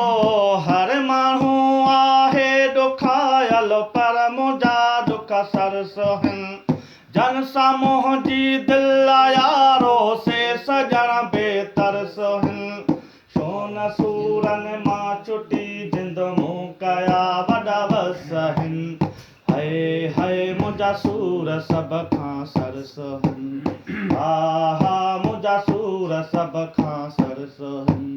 हर माण्हू आहे ॾुखायल पर मुंहिंजा दुख सरसोहनि जन सां मुंहिंजी दिलि यारो से सजण बेतरसोहनि छो न सूरनि मां छुटी जिंद मूं कया वॾा वसहिनि हाय हाय मुंहिंजा सूर सभ खां सरसोहनि हा हा मुंहिंजा सूर सभ खां सरसोहनि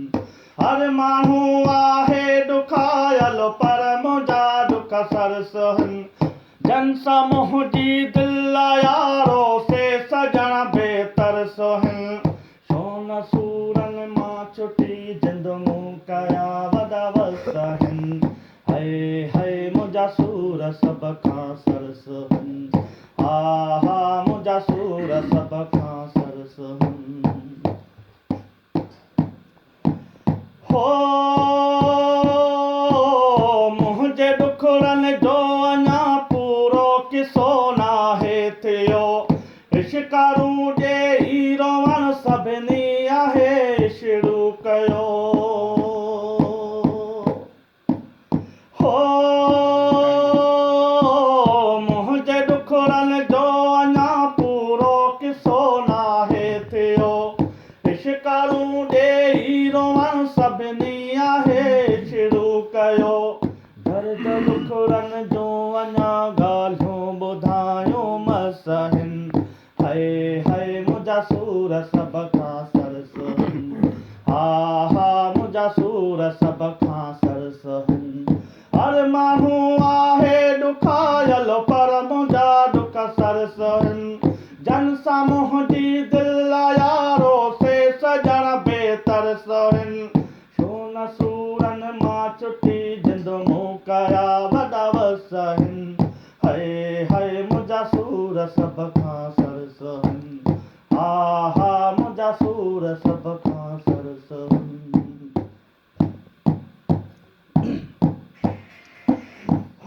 हर माण्हू आहे ॾुखायल पर मुंहिंजा दुख सरसोहनि जन सां मुंहिंजी दिलि यारो से सजण बेतरसोहनि छो न सूरनि मां छुटी जिंद मूं कया वॾा वसहिनि हाय हाय मुंहिंजा सूर सभ खां सरसोहनि हा हा मुंहिंजा सूर सभ खां सरसोहनि हो मुंहिंजे ॾुखड़नि जो अञा पूरो किसो नाहे थियो इश्कारूं ॾेई रोवण सभिनी आहे शुरू कयो हो मुंहिंजे ॾुखड़नि जो अञा पूरो किसो नाहे थियो इश्कारूं ॾेई रोवण सभिनी आहे शुरू कयो दर्द ॾुखड़नि जो अञा ॻाल्हियूं ॿुधायूं मसहिनि हाय हाय मुंहिंजा सूर सभ खां सरसोहनि हा हा मुंहिंजा सूर सभ खां सरसोहनि हर माण्हू आहे ॾुखायल पर मुंहिंजा दुख सरसोहनि जन सां मुंहिंजी दिलि यारो से सजण बेतरसोहनि छो न सूरनि मां छुटी जिंद मूं कया वॾा वसहिनि हाय हाय मुंहिंजा सूर सभ खां सरसोहनि हा हा मुंहिंजा सूर सभ खां सरसोहनि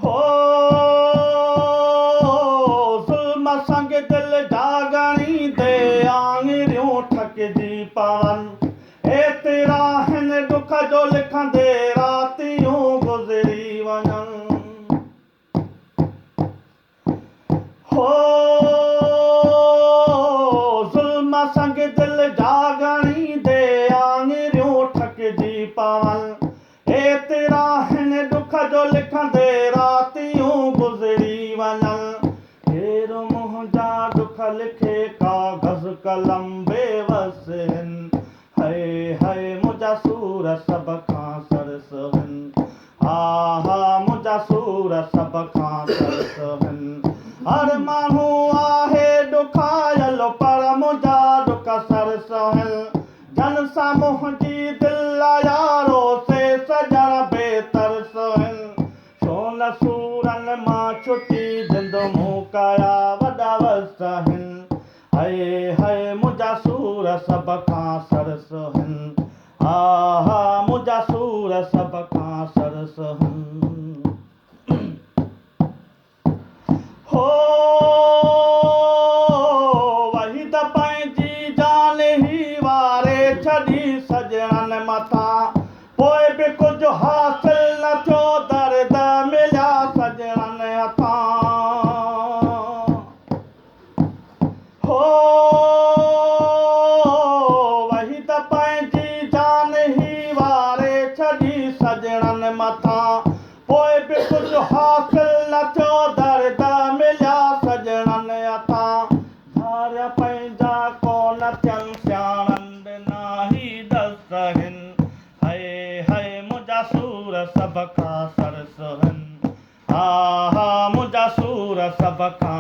हो ज़ुल्म संग दिलि जाॻणी दे आङिरियूं थकिजी पवनि एतिरा हिन दुख जो लिखंदे रातियूं गुज़री वञनि हो ज़ुल्म संग दिलि जाॻणी दे आङिरियूं थकिजी पवनि एतिरा हिन दुख जो लिखंदे रातियूं गुज़री वञनि केरु मुंहिंजा दुख लिखे काग़ज़ कलम बेवस आहिनि हाय हाय मुंहिंजा सूर सभ खां सरसोहनि हा हा मुंहिंजा सूर सभ खां सरसोहनि हर माण्हू आहे ॾुखायल पर मुंहिंजा दुख सरसोहनि जन सां मुंहिंजी दिलि यारो से सजण बेतरसोहनि छो न सूरनि मां छुटी जिंद मूं कया वॾा वसहिनि हाय हाय मुंहिंजा सूर सभ खां सरसोहनि हा हा मुंहिंजा सूर सभ खां सरसोहनि हो वही त पंहिंजी जान ई वारे छॾी सॼणनि मथां पोइ बि कुझु हासिल न थियो दर्द मिलिया सॼणनि हथां हो वही त पंहिंजी जान ई वारे छॾी सॼणनि मथां पोइ बि कुझु हासिल न थियो दर्द मिलिया सॼणनि हथां धार पंहिंजा कोन थियनि सियाणनि बिना ई दसहिनि हाय हाय मुंहिंजा सूर सभ खां सरसोहनि हा हा मुंहिंजा सूर सभ खां